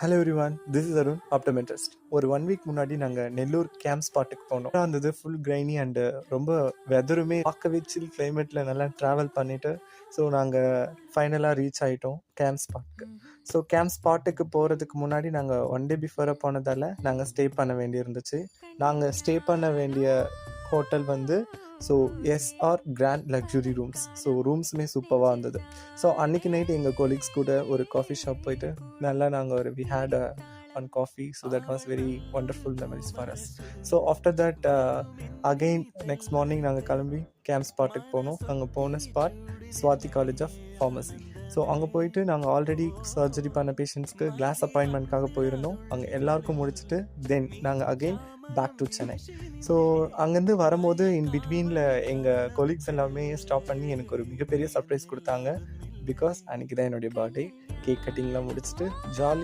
Hello everyone, this is Arun, optometrist. ஒரு 1 week முன்னாடி நாங்கள் நெல்லூர் கேம்ப் ஸ்பாட்டுக்கு போனோம். நல்லா இருந்தது, ஃபுல் கிரைனி அண்டு ரொம்ப வெதருமே பார்க்கவே சில் கிளைமேட்டில் நல்லா ட்ராவல் பண்ணிவிட்டு ஸோ நாங்கள் ஃபைனலாக ரீச் ஆகிட்டோம் கேம்ப் ஸ்பாட்டுக்கு. ஸோ கேம்ப் ஸ்பாட்டுக்கு போகிறதுக்கு முன்னாடி நாங்கள் 1 டே பிஃபோராக போனதால் நாங்கள் ஸ்டே பண்ண வேண்டியிருந்துச்சு. நாங்கள் ஸ்டே பண்ண வேண்டிய ஹோட்டல் வந்து so SR grand luxury rooms. So ரூம்ஸுமே சூப்பராக இருந்தது. ஸோ அன்றைக்கி நைட் எங்கள் கொலீக்ஸ் கூட ஒரு காஃபி ஷாப் போயிட்டு நல்லா நாங்கள் we had one coffee. So that was very wonderful memories for us. So after that again next morning நாங்கள் கிளம்பி கேம்ப் ஸ்பாட்டுக்கு போனோம். நாங்கள் போன spot Swathi college of pharmacy. So அங்கே போயிட்டு நாங்கள் ஆல்ரெடி சர்ஜரி பண்ண பேஷண்ட்ஸ்க்கு கிளாஸ் அப்பாயின்மெண்ட்காக போயிருந்தோம். அங்கே எல்லாருக்கும் முடிச்சுட்டு தென் நாங்கள் again back to Chennai. So அங்கேருந்து வரும்போது இன் பிட்வீனில் எங்கள் கொலீக்ஸ் எல்லாமே ஸ்டாப் பண்ணி எனக்கு ஒரு மிகப்பெரிய சர்ப்ரைஸ் கொடுத்தாங்க. பிகாஸ் அன்றைக்கி தான் என்னுடைய பர்த்டே. கேக் கட்டிங்லாம் முடிச்சுட்டு ஜாலி